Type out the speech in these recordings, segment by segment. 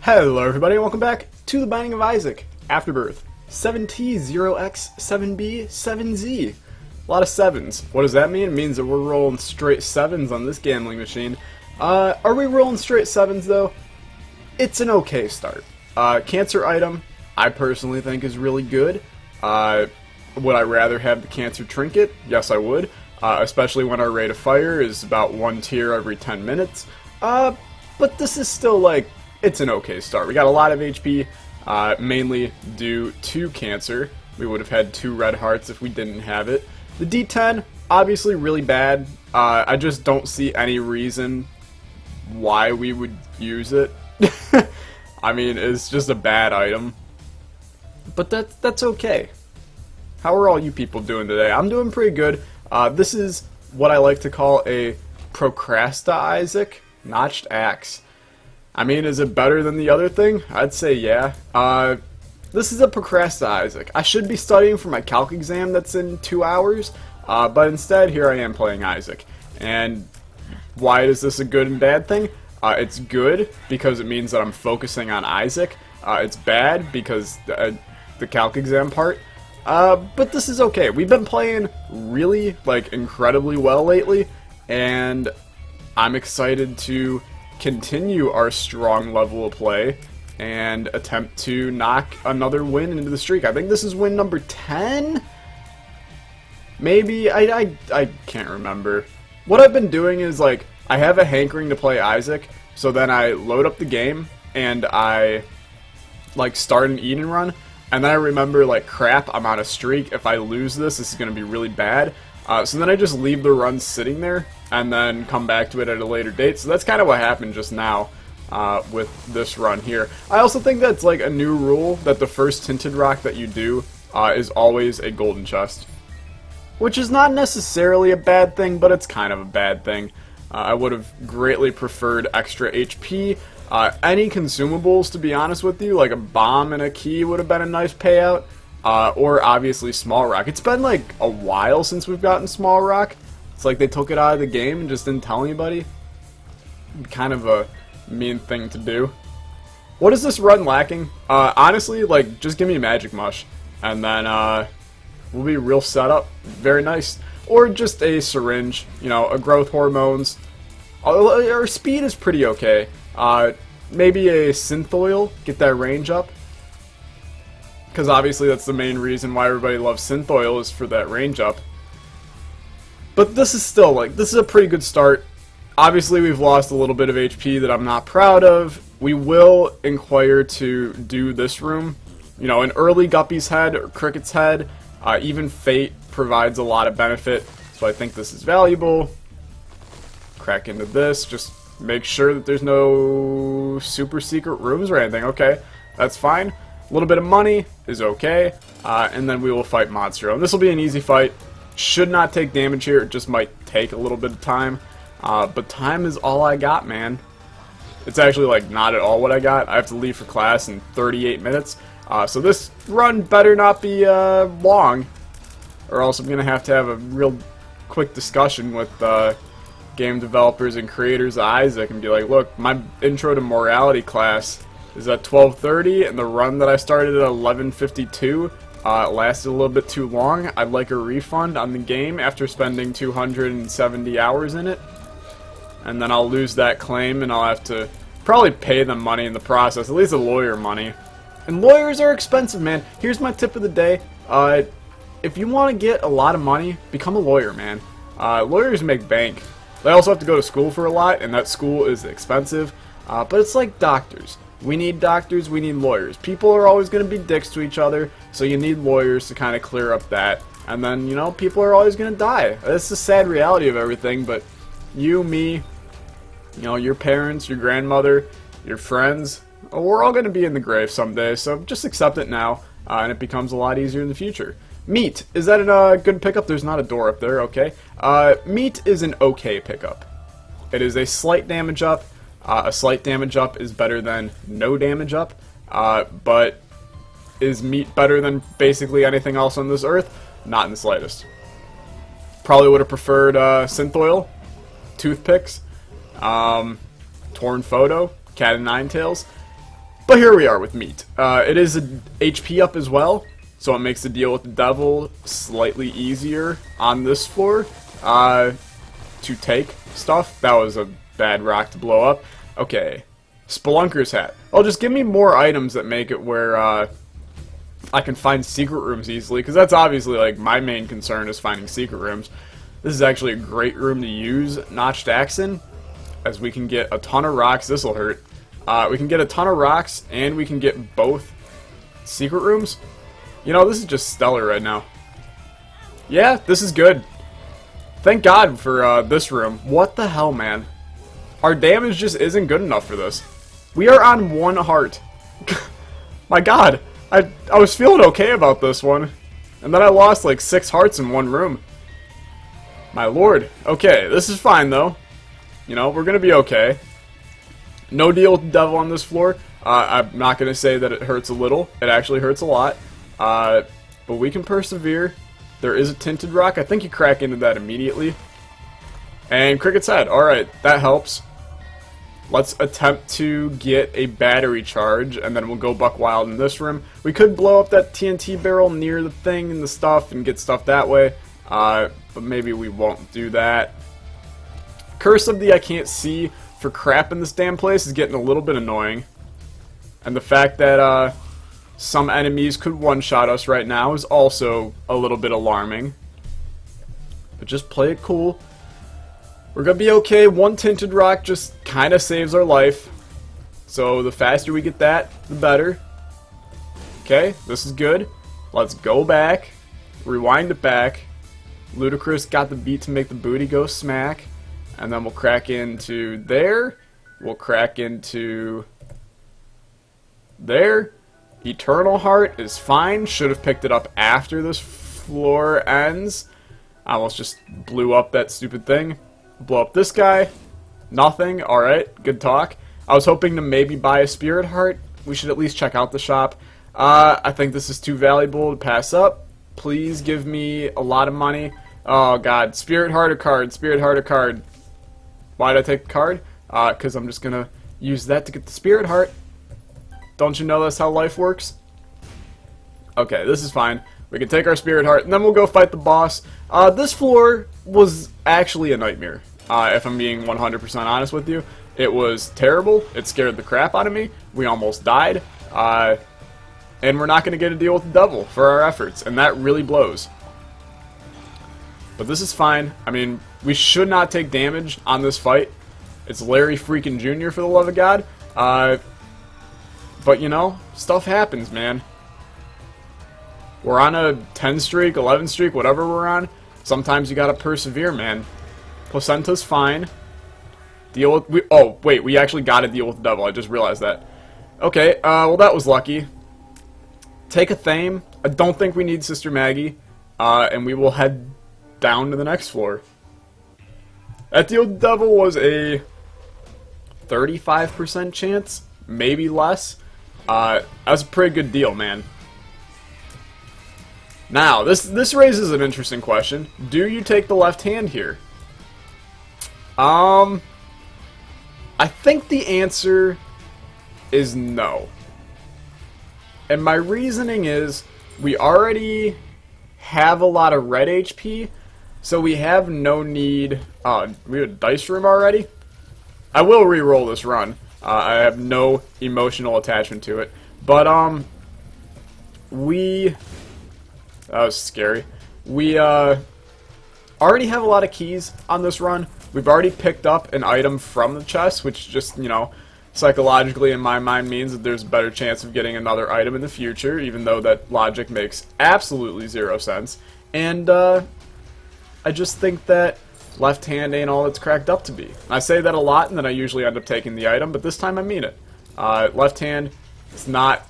Hello everybody, and welcome back to The Binding of Isaac, Afterbirth, 7T, 0x, 7B, 7Z. A lot of 7s. What does that mean? It means that we're rolling straight 7s on this gambling machine. Are we rolling straight 7s though? It's an okay start. Cancer item, I personally think is really good. Would I rather have the cancer trinket? Yes, I would. Especially when our rate of fire is about 1 tier every 10 minutes. But this is still like, it's an okay start. We got a lot of HP, mainly due to cancer. We would have had 2 red hearts if we didn't have it. The D10, obviously really bad. I just don't see any reason why we would use it. I mean, it's just a bad item. But that's okay. How are all you people doing today? I'm doing pretty good. This is what I like to call a Procrasta Isaac Notched Axe. I mean, is it better than the other thing? I'd say yeah. This is a Procrasta Isaac. I should be studying for my calc exam that's in 2 hours, but instead here I am playing Isaac. And why is this a good and bad thing? It's good because it means that I'm focusing on Isaac. It's bad because the calc exam part. But this is okay. We've been playing really, like, incredibly well lately, and I'm excited to continue our strong level of play and attempt to knock another win into the streak. I think this is win number 10? Maybe? I can't remember. What I've been doing is, like, I have a hankering to play Isaac, so then I load up the game and I, like, start an Eden run, and then I remember, like, crap, I'm on a streak. If I lose this is going to be really bad. So then I just leave the run sitting there and then come back to it at a later date. So that's kind of what happened just now with this run here. I also think that's like a new rule that the first tinted rock that you do is always a golden chest. Which is not necessarily a bad thing, but it's kind of a bad thing. I would have greatly preferred extra HP. Any consumables, to be honest with you, like a bomb and a key would have been a nice payout. Or obviously Small Rock. It's been like a while since we've gotten Small Rock. It's like they took it out of the game and just didn't tell anybody. Kind of a mean thing to do. What is this run lacking? Honestly, like, just give me a Magic Mush. And then, we'll be real set up. Very nice. Or just a syringe, you know, a growth hormones. Our speed is pretty okay. Maybe a synth oil, get that range up. Because obviously that's the main reason why everybody loves synth oil, is for that range up. But this is still, like, this is a pretty good start. Obviously we've lost a little bit of HP that I'm not proud of. We will inquire to do this room. You know, an early Guppy's Head or Cricket's Head, even Fate provides a lot of benefit. So I think this is valuable. Crack into this, just make sure that there's no super secret rooms or anything. Okay, that's fine. A little bit of money is okay, and then we will fight Monstro. And this will be an easy fight. Should not take damage here, it just might take a little bit of time. But time is all I got, man. It's actually, like, not at all what I got. I have to leave for class in 38 minutes. So this run better not be long, or else I'm going to have a real quick discussion with game developers and creators of Isaac and be like, look, my intro to morality class is at 12:30, and the run that I started at 11:52 lasted a little bit too long. I'd like a refund on the game after spending 270 hours in it. And then I'll lose that claim, and I'll have to probably pay them money in the process, at least the lawyer money. And lawyers are expensive, man. Here's my tip of the day. If you want to get a lot of money, become a lawyer, man. Lawyers make bank. They also have to go to school for a lot, and that school is expensive. But it's like doctors. We need doctors, we need lawyers. People are always going to be dicks to each other, so you need lawyers to kind of clear up that. And then, you know, people are always going to die. That's the sad reality of everything, but you, me, you know, your parents, your grandmother, your friends, we're all going to be in the grave someday, so just accept it now, and it becomes a lot easier in the future. Meat, is that a good pickup? There's not a door up there, okay. Meat is an okay pickup. It is a slight damage up. A slight damage up is better than no damage up, but is meat better than basically anything else on this earth? Not in the slightest. Probably would have preferred synth oil, toothpicks, torn photo, cat and nine tails. But here we are with meat. It is a HP up as well, so it makes the deal with the devil slightly easier on this floor to take stuff. That was a bad rock to blow up. Okay, Spelunker's hat. Oh, just give me more items that make it where I can find secret rooms easily, because that's obviously like my main concern is finding secret rooms. This is actually a great room to use Notched Axe in, as we can get a ton of rocks. This will hurt. We can get a ton of rocks, and we can get both secret rooms. You know, this is just stellar right now. Yeah, this is good. Thank God for this room. What the hell, man? Our damage just isn't good enough for this. We are on 1 heart. My God. I was feeling okay about this one. And then I lost like 6 hearts in 1 room. My lord. Okay, this is fine though. You know, we're gonna be okay. No deal with the devil on this floor. I'm not gonna say that it hurts a little. It actually hurts a lot. But we can persevere. There is a tinted rock. I think you crack into that immediately. And Cricket's head. Alright, that helps. Let's attempt to get a battery charge, and then we'll go buck wild in this room. We could blow up that TNT barrel near the thing and the stuff and get stuff that way, but maybe we won't do that. Curse of the I can't see for crap in this damn place is getting a little bit annoying. And the fact that some enemies could one-shot us right now is also a little bit alarming. But just play it cool. We're gonna be okay. 1 tinted rock just kind of saves our life. So the faster we get that, the better. Okay, this is good. Let's go back. Rewind it back. Ludicrous got the beat to make the booty go smack. And then we'll crack into there. We'll crack into there. Eternal Heart is fine. Should have picked it up after this floor ends. I almost just blew up that stupid thing. Blow up this guy. Nothing. Alright, good talk. I was hoping to maybe buy a Spirit Heart. We should at least check out the shop. I think this is too valuable to pass up. Please give me a lot of money. Oh god. Spirit Heart or card? Spirit Heart or card? Why did I take the card? Because I'm just gonna use that to get the Spirit Heart. Don't you know that's how life works? Okay, this is fine. We can take our Spirit Heart, and then we'll go fight the boss. This floor was actually a nightmare. If I'm being 100% honest with you. It was terrible. It scared the crap out of me. We almost died. And we're not going to get a deal with the devil for our efforts, and that really blows. But this is fine. I mean, we should not take damage on this fight. It's Larry freaking Jr., for the love of God. But, you know, stuff happens, man. We're on a 10 streak, 11 streak, whatever we're on. Sometimes you gotta persevere, man. Placenta's fine. Deal with... oh, wait, we actually gotta deal with the devil. I just realized that. Okay, well, that was lucky. Take a Thame. I don't think we need Sister Maggie. And we will head down to the next floor. That deal with the devil was a 35% chance. Maybe less. That was a pretty good deal, man. Now, this raises an interesting question. Do you take the left hand here? I think the answer is no. And my reasoning is, we already have a lot of red HP, so we have no need... we have a dice room already? I will re-roll this run. I have no emotional attachment to it. But, that was scary. We, already have a lot of keys on this run. We've already picked up an item from the chest, which just, you know, psychologically in my mind means that there's a better chance of getting another item in the future, even though that logic makes absolutely 0 sense. And, I just think that left hand ain't all it's cracked up to be. I say that a lot, and then I usually end up taking the item, but this time I mean it. Left hand, it's not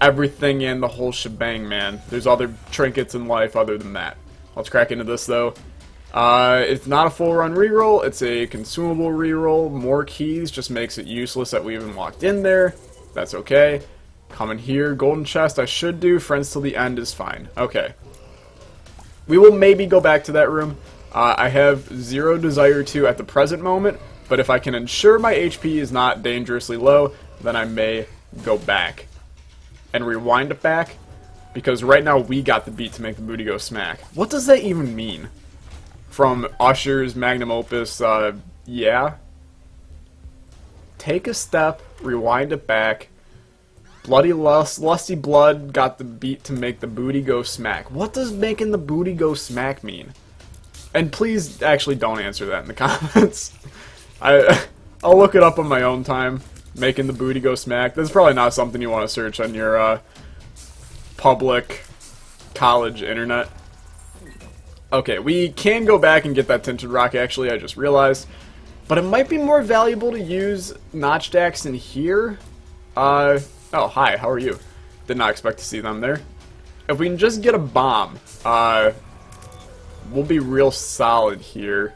everything in the whole shebang, man. There's other trinkets in life other than that. Let's crack into this, though. It's not a full run reroll, it's a consumable reroll. More keys just makes it useless that we even walked in there. That's okay. Come in here, golden chest I should do, friends till the end is fine. Okay. We will maybe go back to that room. I have zero desire to at the present moment, but if I can ensure my HP is not dangerously low, then I may go back and rewind it back, because right now we got the beat to make the booty go smack. What does that even mean? From Usher's magnum opus, yeah. Take a step, rewind it back. Bloody lusty blood got the beat to make the booty go smack. What does making the booty go smack mean? And please actually don't answer that in the comments. I'll look it up on my own time. Making the booty go smack. That's probably not something you want to search on your public college internet. Okay, we can go back and get that tinted rock actually, I just realized. But it might be more valuable to use notched axe in here. Oh, hi, how are you? Did not expect to see them there. If we can just get a bomb, we'll be real solid here.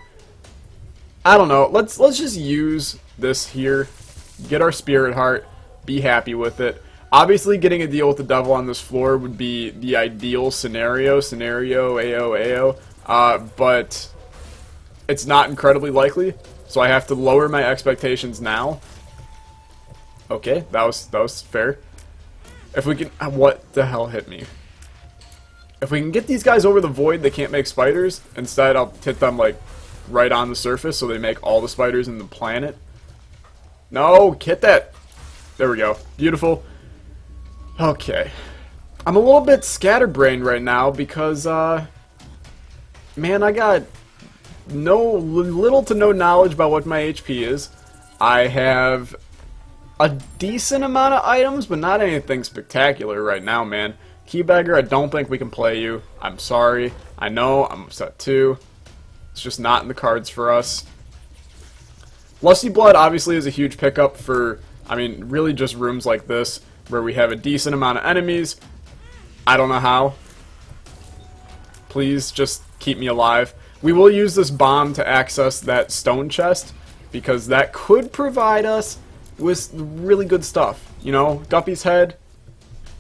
I don't know, let's just use this here. Get our spirit heart, be happy with it. Obviously, getting a deal with the devil on this floor would be the ideal scenario, but it's not incredibly likely, so I have to lower my expectations now. Okay, that was fair. If we can, what the hell hit me? If we can get these guys over the void, they can't make spiders. Instead, I'll hit them like right on the surface, so they make all the spiders in the planet. No, hit that. There we go. Beautiful. Okay. I'm a little bit scatterbrained right now because, man, I got little to no knowledge about what my HP is. I have a decent amount of items, but not anything spectacular right now, man. Keybagger, I don't think we can play you. I'm sorry. I know, I'm upset too. It's just not in the cards for us. Lusty Blood obviously is a huge pickup for, I mean, really just rooms like this where we have a decent amount of enemies. I don't know how. Please just keep me alive. We will use this bomb to access that stone chest because that could provide us with really good stuff. You know, Guppy's head,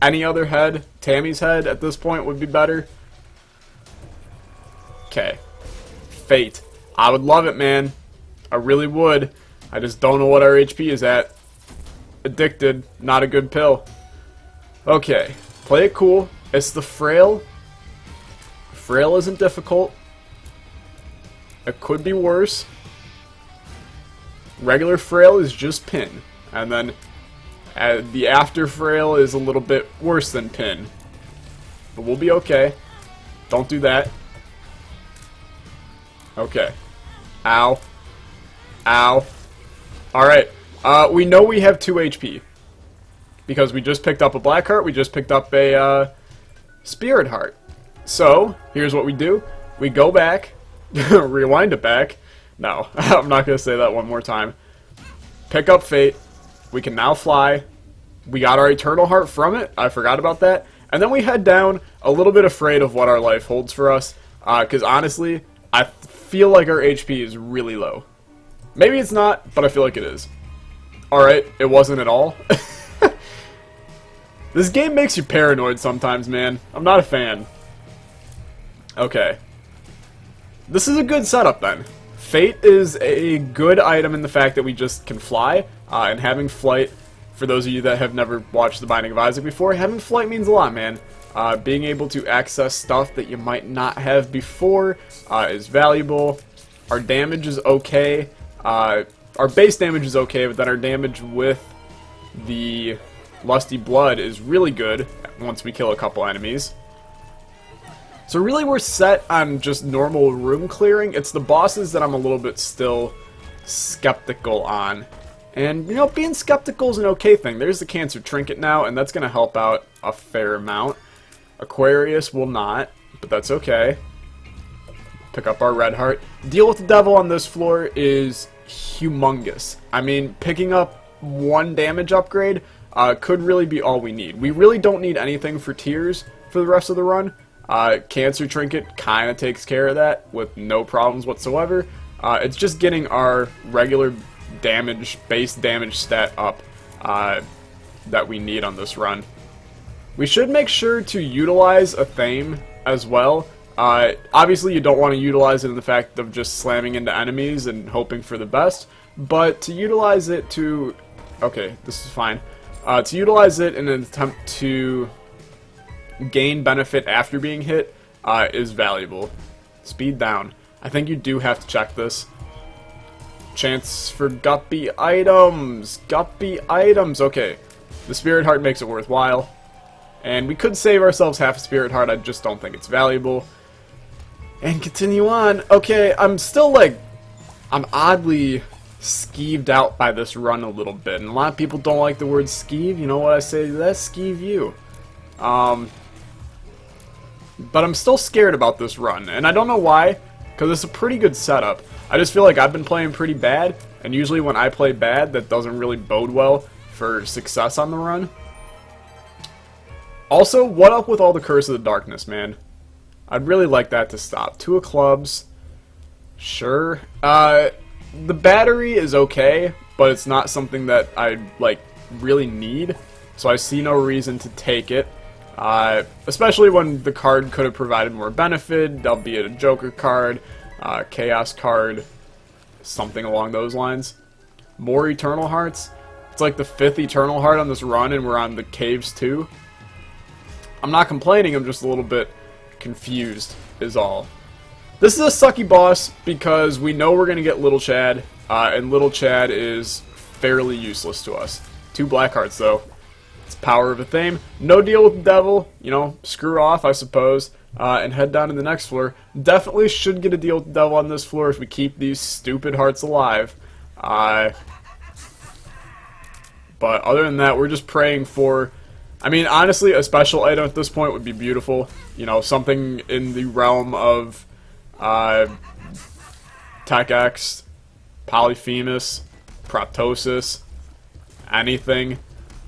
any other head, Tammy's head at this point would be better. Okay. Fate. I would love it, man. I really would. I just don't know what our HP is at. Addicted. Not a good pill. Okay. Play it cool. It's the frail. Frail isn't difficult. It could be worse. Regular frail is just pin. And then the after frail is a little bit worse than pin. But we'll be okay. Don't do that. Okay. Ow. Ow. Alright. We know we have 2 HP. Because we just picked up a black heart, we just picked up a spirit heart. So, here's what we do. We go back, rewind it back. No, I'm not going to say that one more time. Pick up Fate. We can now fly. We got our eternal heart from it. I forgot about that. And then we head down, a little bit afraid of what our life holds for us. Because honestly, I feel like our HP is really low. Maybe it's not, but I feel like it is. Alright, it wasn't at all. This game makes you paranoid sometimes, man. I'm not a fan. Okay. This is a good setup, then. Fate is a good item in the fact that we just can fly, and having flight, for those of you that have never watched The Binding of Isaac before, having flight means a lot, man. Being able to access stuff that you might not have before is valuable. Our damage is okay. Our base damage is okay, but then our damage with the Lusty Blood is really good once we kill a couple enemies. So really we're set on just normal room clearing. It's the bosses that I'm a little bit still skeptical on. And, you know, being skeptical is an okay thing. There's the cancer trinket now, and that's going to help out a fair amount. Aquarius will not, but that's okay. Pick up our red heart. Deal with the devil on this floor is humongous. I mean, picking up 1 damage upgrade could really be all we need. We really don't need anything for tiers for the rest of the run. Cancer trinket kind of takes care of that with no problems whatsoever. It's just getting our regular damage, base damage stat up that we need on this run. We should make sure to utilize a Thame as well. Obviously you don't want to utilize it in the fact of just slamming into enemies and hoping for the best, but to utilize it to... Okay, this is fine. To utilize it in an attempt to gain benefit after being hit is valuable. Speed down. I think you do have to check this. Chance for guppy items. Guppy items. Okay. The Spirit Heart makes it worthwhile. And we could save ourselves half a Spirit Heart. I just don't think it's valuable. And continue on. Okay, I'm still like... I'm oddly skeeved out by this run a little bit. And a lot of people don't like the word skeeve. You know what I say to that? Skeeve you. But I'm still scared about this run. And I don't know why. Because it's a pretty good setup. I just feel like I've been playing pretty bad. And usually when I play bad, that doesn't really bode well for success on the run. Also, what up with all the Curse of the Darkness, man? I'd really like that to stop. 2 of clubs. Sure. The battery is okay, but it's not something that I, like, really need. So I see no reason to take it. Especially when the card could have provided more benefit, albeit a Joker card, Chaos card, something along those lines. More Eternal Hearts. It's like the 5th Eternal Heart on this run, and we're on the caves too. I'm not complaining, I'm just a little bit confused, is all. This is a sucky boss because we know we're going to get Little Chad, and Little Chad is fairly useless to us. 2 Black Hearts, though. It's power of a theme. No deal with the devil, you know, screw off, I suppose, and head down to the next floor. Definitely should get a deal with the devil on this floor if we keep these stupid hearts alive. But other than that, we're just praying for... I mean, honestly, a special item at this point would be beautiful. You know, something in the realm of Tech X, Polyphemus, Proptosis, anything,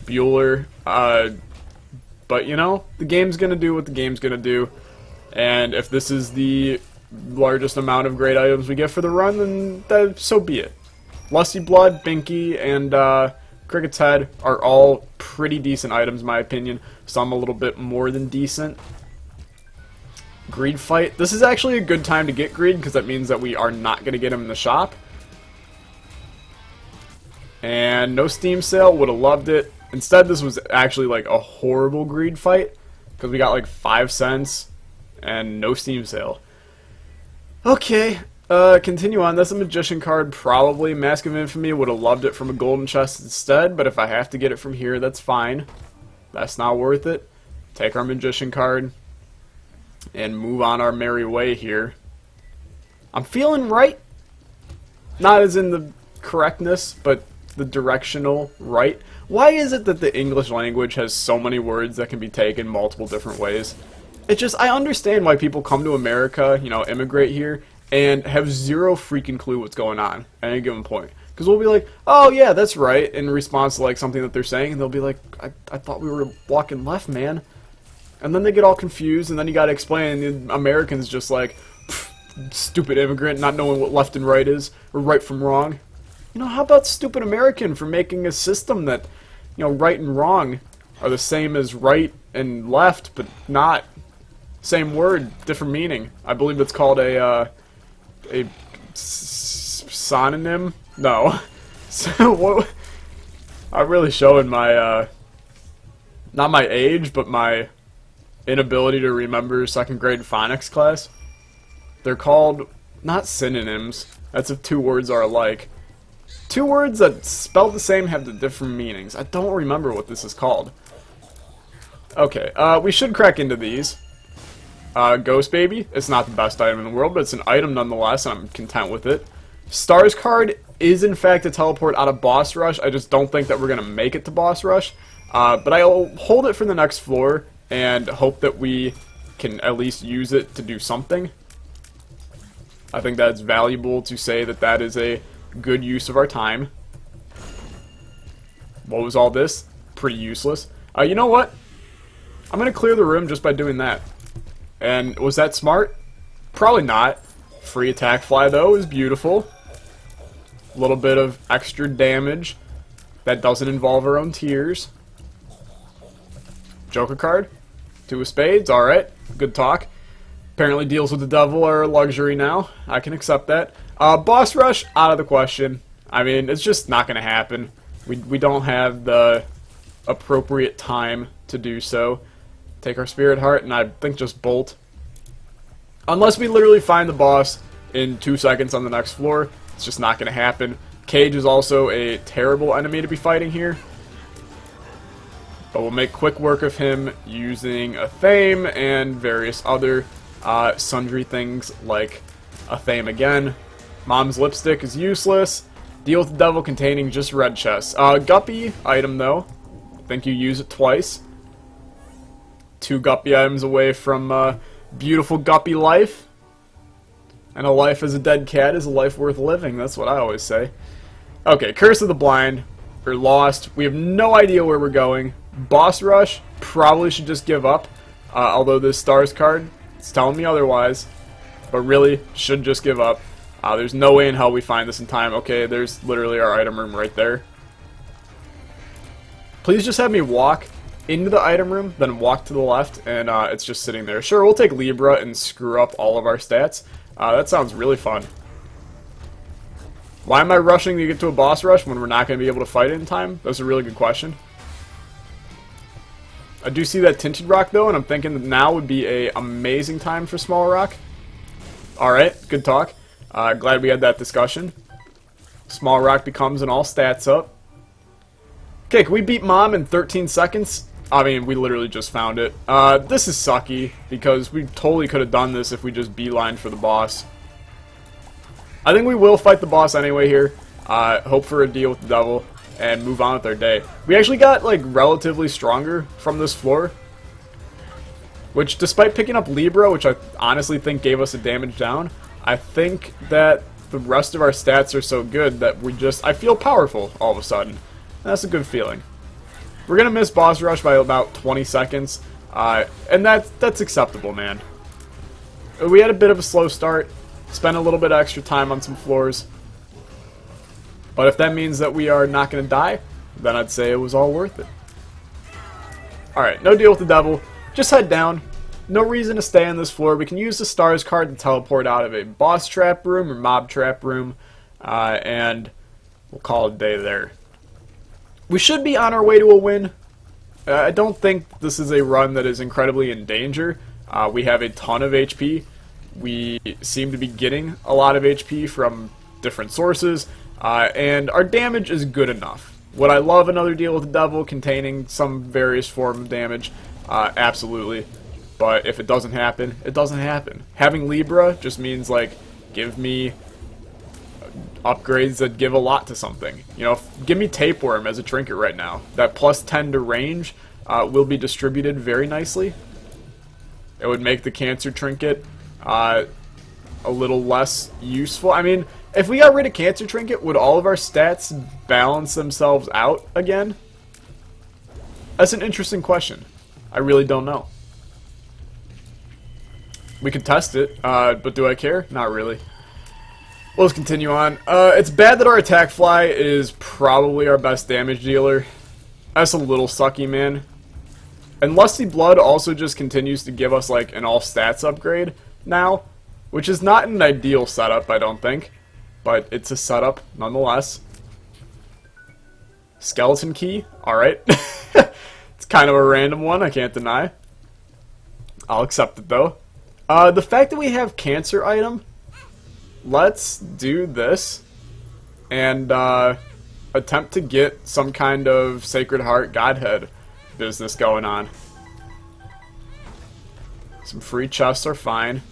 Bueller. But, you know, the game's gonna do what the game's gonna do. And if this is the largest amount of great items we get for the run, then so be it. Lusty Blood, Binky, and Cricket's Head are all pretty decent items in my opinion. Some a little bit more than decent. Greed Fight. This is actually a good time to get Greed because that means that we are not going to get him in the shop. And no Steam sale. Would have loved it. Instead, this was actually like a horrible Greed Fight because we got like 5 cents and no Steam sale. Okay. Continue on. That's a Magician card, probably. Mask of Infamy, would have loved it from a golden chest instead, but if I have to get it from here, that's fine. That's not worth it. Take our Magician card and move on our merry way here. I'm feeling right. Not as in the correctness, but the directional right. Why is it that the English language has so many words that can be taken multiple different ways? It just, I understand why people come to America, you know, immigrate here, and have zero freaking clue what's going on at any given point. Because we'll be like, oh yeah, that's right, in response to like something that they're saying, and they'll be like, I thought we were walking left, man. And then they get all confused, and then you gotta explain, and the Americans just like, stupid immigrant, not knowing what left and right is, or right from wrong. You know, how about stupid American for making a system that, you know, right and wrong are the same as right and left, but not. Same word, different meaning. I believe it's called a synonym? No. So what? I'm really showing my not my age, but my inability to remember 2nd grade phonics class. They're called not synonyms. That's if 2 words are alike. 2 words that spell the same have the different meanings. I don't remember what this is called. Okay, we should crack into these. Ghost Baby, it's not the best item in the world, but it's an item nonetheless, and I'm content with it. Stars card is in fact a teleport out of Boss Rush. I just don't think that we're going to make it to Boss Rush. But I'll hold it for the next floor, and hope that we can at least use it to do something. I think that's valuable to say that that is a good use of our time. What was all this? Pretty useless. You know what? I'm going to clear the room just by doing that. And was that smart? Probably not. Free attack fly, though, is beautiful. A little bit of extra damage that doesn't involve our own tears. Joker card. 2 of spades. Alright. Good talk. Apparently deals with the devil are a luxury now. I can accept that. Boss rush, out of the question. I mean, it's just not going to happen. We don't have the appropriate time to do so. Take our Spirit Heart, and I think just bolt. Unless we literally find the boss in 2 seconds on the next floor, it's just not going to happen. Cage is also a terrible enemy to be fighting here. But we'll make quick work of him using a Thame and various other sundry things like a Thame again. Mom's Lipstick is useless. Deal with the devil containing just red chests. Guppy item though. I think you use it twice. 2 Guppy items away from beautiful Guppy life. And a life as a dead cat is a life worth living. That's what I always say. Okay, Curse of the Blind. We're lost. We have no idea where we're going. Boss Rush. Probably should just give up. Although this Stars card is telling me otherwise. But really, should just give up. There's no way in hell we find this in time. Okay, there's literally our item room right there. Please just have me walk into the item room, then walk to the left, and it's just sitting there. Sure, we'll take Libra and screw up all of our stats. That sounds really fun. Why am I rushing to get to a boss rush when we're not going to be able to fight it in time? That's a really good question. I do see that Tinted Rock, though, and I'm thinking that now would be an amazing time for Small Rock. Alright, good talk. Glad we had that discussion. Small Rock becomes an all stats up. Okay, can we beat Mom in 13 seconds? I mean, we literally just found it. This is sucky, because we totally could have done this if we just beelined for the boss. I think we will fight the boss anyway here. Hope for a deal with the devil, and move on with our day. We actually got, like, relatively stronger from this floor. Which, despite picking up Libra, which I honestly think gave us a damage down, I think that the rest of our stats are so good that I feel powerful all of a sudden. That's a good feeling. We're going to miss Boss Rush by about 20 seconds, and that's acceptable, man. We had a bit of a slow start, spent a little bit of extra time on some floors, but if that means that we are not going to die, then I'd say it was all worth it. Alright, no deal with the devil. Just head down. No reason to stay on this floor. We can use the Stars card to teleport out of a boss trap room or mob trap room, and we'll call it a day there. We should be on our way to a win. I don't think this is a run that is incredibly in danger. We have a ton of HP. We seem to be getting a lot of HP from different sources, and our damage is good enough. Would I love another deal with the devil containing some various form of damage? Absolutely. But if it doesn't happen, it doesn't happen. Having Libra just means, like, give me upgrades that give a lot to something. You know, give me Tapeworm as a trinket right now. That plus 10 to range will be distributed very nicely. It would make the Cancer trinket a little less useful. I mean, if we got rid of Cancer trinket, would all of our stats balance themselves out again? That's an interesting question. I really don't know. We could test it, but do I care? Not really. Let's continue on. It's bad that our attack fly is probably our best damage dealer. That's a little sucky, man. And Lusty Blood also just continues to give us, like, an all stats upgrade now, which is not an ideal setup, I don't think. But it's a setup, nonetheless. Skeleton Key, alright. It's kind of a random one, I can't deny. I'll accept it, though. The fact that we have Cancer item, let's do this and attempt to get some kind of Sacred Heart Godhead business going on. Some free chests are fine.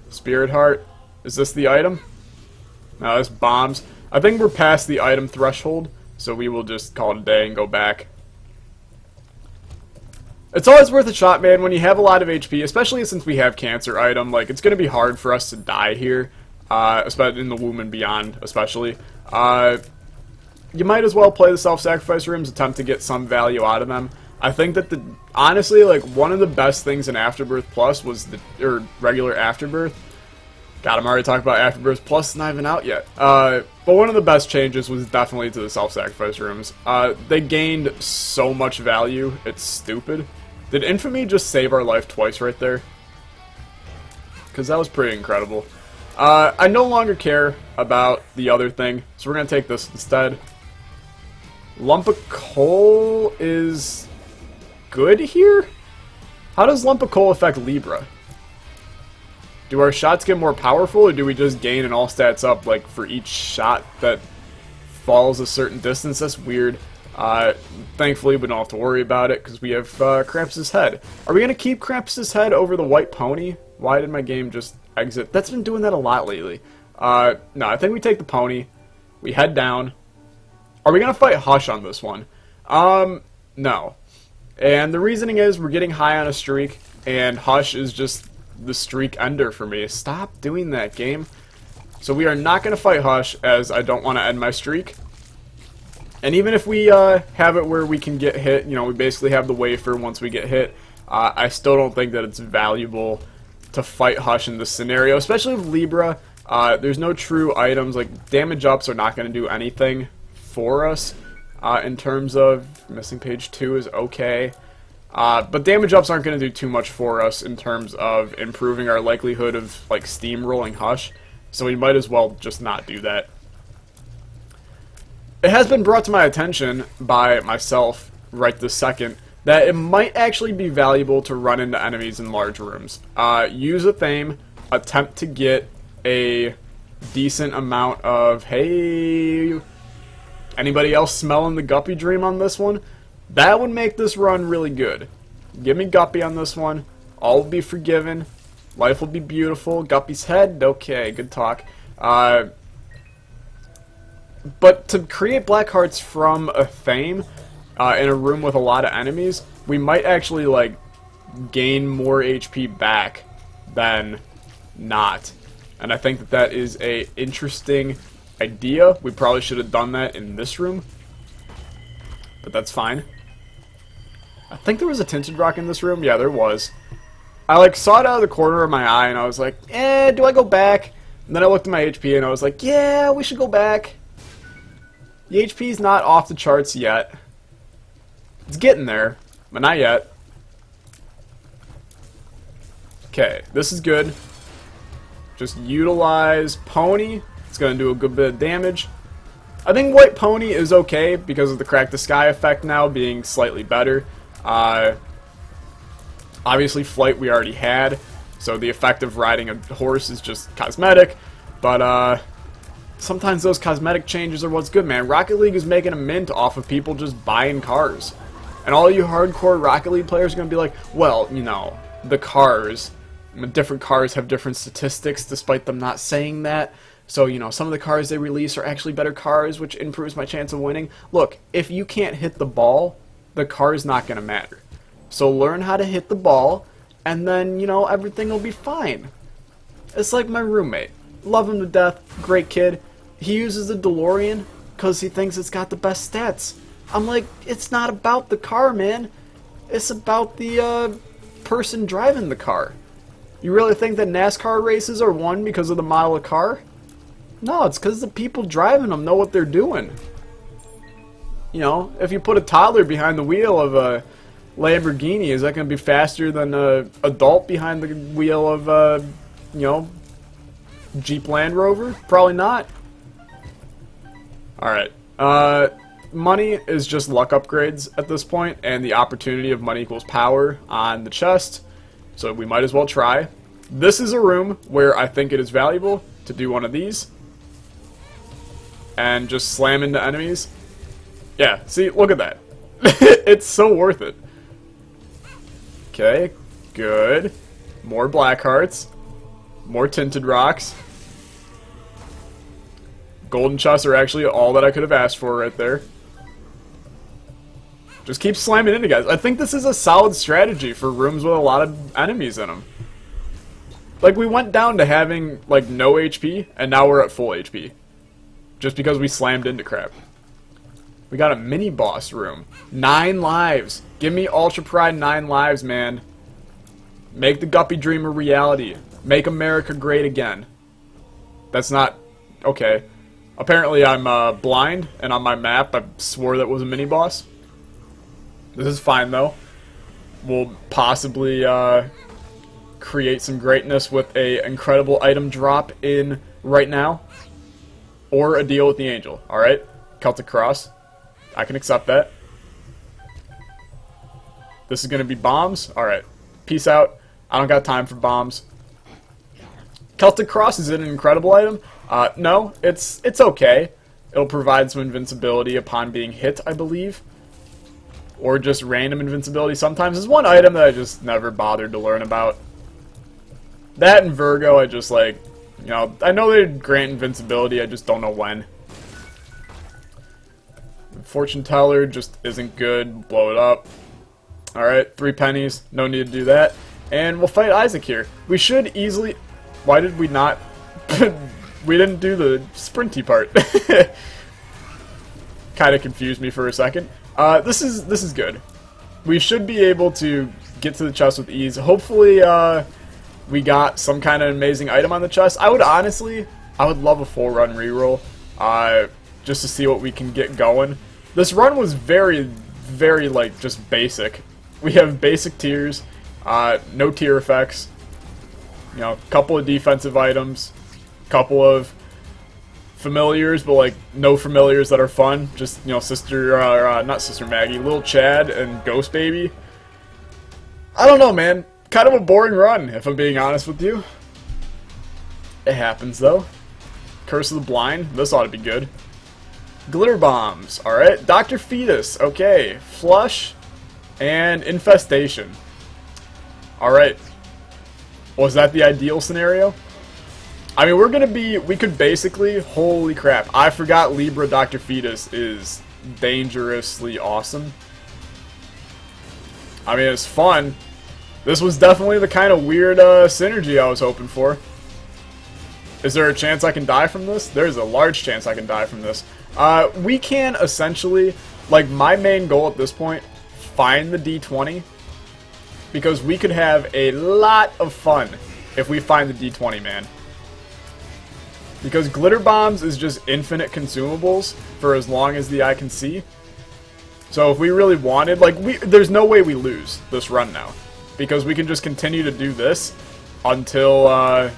Spirit Heart, is this the item? No, this bombs. I think we're past the item threshold, so we will just call it a day and go back. It's always worth a shot, man, when you have a lot of HP, especially since we have Cancer item. Like, it's going to be hard for us to die here, especially in the Womb and Beyond, especially. You might as well play the self-sacrifice rooms, attempt to get some value out of them. I think that honestly, like, one of the best things in Afterbirth Plus was or regular Afterbirth. God, I'm already talking about Afterbirth Plus, it's not even out yet. But one of the best changes was definitely to the self-sacrifice rooms. They gained so much value, it's stupid. Did Infamy just save our life twice right there? Because that was pretty incredible. I no longer care about the other thing, so we're going to take this instead. Lump of coal is good here? How does lump of coal affect Libra? Do our shots get more powerful, or do we just gain an all stats up, like, for each shot that falls a certain distance? That's weird. Thankfully, we don't have to worry about it, because we have Krampus' head. Are we going to keep Krampus' head over the white pony? Why did my game just exit? That's been doing that a lot lately. No, I think we take the pony. We head down. Are we going to fight Hush on this one? No. And the reasoning is we're getting high on a streak, and Hush is just the streak ender for me. Stop doing that, game. So we are not going to fight Hush, as I don't want to end my streak. And even if we have it where we can get hit, you know, we basically have the wafer once we get hit, I still don't think that it's valuable to fight Hush in this scenario, especially with Libra. There's no true items, like damage ups are not going to do anything for us in terms of missing page 2 is okay. But damage ups aren't going to do too much for us in terms of improving our likelihood of like steamrolling Hush, so we might as well just not do that. It has been brought to my attention by myself right this second that it might actually be valuable to run into enemies in large rooms. Use a Thame, attempt to get a decent amount of, hey, anybody else smelling the Guppy Dream on this one? That would make this run really good. Give me Guppy on this one. All will be forgiven. Life will be beautiful. Guppy's head? Okay, good talk. But to create black hearts from a Thame in a room with a lot of enemies, we might actually like gain more HP back than not. And I think that that is a interesting idea. We probably should have done that in this room, but that's fine. I think there was a tinted rock in this room. Yeah, there was. I like saw it out of the corner of my eye and I was like, do I go back? And then I looked at my HP and I was like, yeah, we should go back. The HP's not off the charts yet. It's getting there, but not yet. Okay, this is good. Just utilize Pony. It's going to do a good bit of damage. I think White Pony is okay because of the Crack the Sky effect now being slightly better. Obviously, Flight we already had, so the effect of riding a horse is just cosmetic. But sometimes those cosmetic changes are what's good, man. Rocket League is making a mint off of people just buying cars. And all you hardcore Rocket League players are going to be like, well, you know, the cars, different cars have different statistics despite them not saying that. So, you know, some of the cars they release are actually better cars, which improves my chance of winning. Look, if you can't hit the ball, the car is not going to matter. So learn how to hit the ball, and then, you know, everything will be fine. It's like my roommate. Love him to death. Great kid. He uses a DeLorean because he thinks it's got the best stats. I'm like, it's not about the car, man. It's about the person driving the car. You really think that NASCAR races are won because of the model of car? No, it's because the people driving them know what they're doing. You know, if you put a toddler behind the wheel of a Lamborghini, is that going to be faster than an adult behind the wheel of, you know, Jeep Land Rover? Probably not. Alright. Money is just luck upgrades at this point, and the opportunity of money equals power on the chest, so we might as well try. This is a room where I think it is valuable to do one of these and just slam into enemies. Yeah, see, look at that. It's so worth it. Okay, good. More black hearts. More tinted rocks. Golden chests are actually all that I could have asked for right there. Just keep slamming into guys. I think this is a solid strategy for rooms with a lot of enemies in them. Like, we went down to having, like, no HP, and now we're at full HP. Just because we slammed into crap. We got a mini-boss room. 9 lives. Give me Ultra Pride 9 lives, man. Make the Guppy Dream a reality. Make America great again. That's not... Okay. Apparently I'm blind, and on my map I swore that was a mini-boss. This is fine, though. We'll possibly create some greatness with a incredible item drop in right now. Or a deal with the angel, alright? Celtic Cross. I can accept that. This is going to be bombs. Alright. Peace out. I don't got time for bombs. Celtic Cross, is it an incredible item? No. It's okay. It'll provide some invincibility upon being hit, I believe. Or just random invincibility sometimes. There's one item that I just never bothered to learn about. That and Virgo, I just like, you know, I know they grant invincibility, I just don't know when. Fortune Teller just isn't good. Blow it up. Alright, 3 pennies. No need to do that. And we'll fight Isaac here. We should easily... Why did we not... we didn't do the sprinty part. Kind of confused me for a second. This is good. We should be able to get to the chest with ease. Hopefully, we got some kind of amazing item on the chest. I would love a full run reroll, just to see what we can get going. This run was very, very, like, just basic. We have basic tiers, no tier effects, you know, a couple of defensive items, couple of familiars, but, like, no familiars that are fun. Just, you know, not Sister Maggie, Little Chad and Ghost Baby. I don't know, man. Kind of a boring run, if I'm being honest with you. It happens, though. Curse of the Blind. This ought to be good. Glitter Bombs. Alright. Dr. Fetus. Okay. Flush. And Infestation. Alright. Was that the ideal scenario? I mean, we could basically, holy crap. I forgot Libra Dr. Fetus is dangerously awesome. I mean, it's fun. This was definitely the kind of weird synergy I was hoping for. Is there a chance I can die from this? There's a large chance I can die from this. We can essentially, like, my main goal at this point, find the D20. Because we could have a lot of fun if we find the D20, man. Because Glitter Bombs is just infinite consumables for as long as the eye can see. So if we really wanted, like, there's no way we lose this run now. Because we can just continue to do this until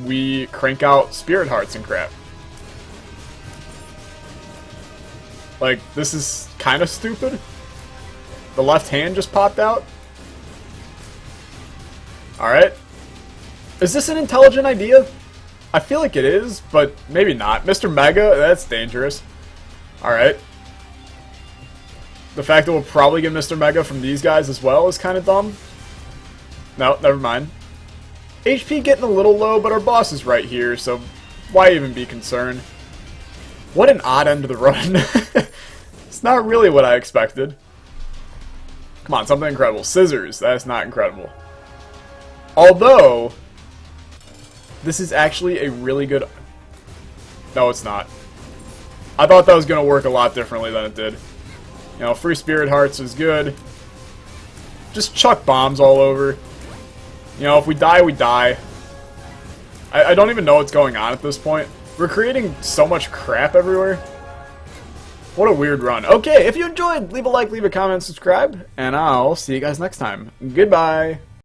we crank out Spirit Hearts and crap. Like, this is kind of stupid. The left hand just popped out. Alright. Is this an intelligent idea? I feel like it is, but maybe not. Mr. Mega, that's dangerous. Alright. The fact that we'll probably get Mr. Mega from these guys as well is kind of dumb. No, never mind. HP getting a little low, but our boss is right here, so why even be concerned? What an odd end to the run. It's not really what I expected. Come on, something incredible. Scissors, that's not incredible. Although, this is actually a really good... No, it's not. I thought that was going to work a lot differently than it did. You know, free Spirit Hearts is good. Just chuck bombs all over. You know, if we die, we die. I don't even know what's going on at this point. We're creating so much crap everywhere. What a weird run. Okay, if you enjoyed, leave a like, leave a comment, subscribe, and I'll see you guys next time. Goodbye.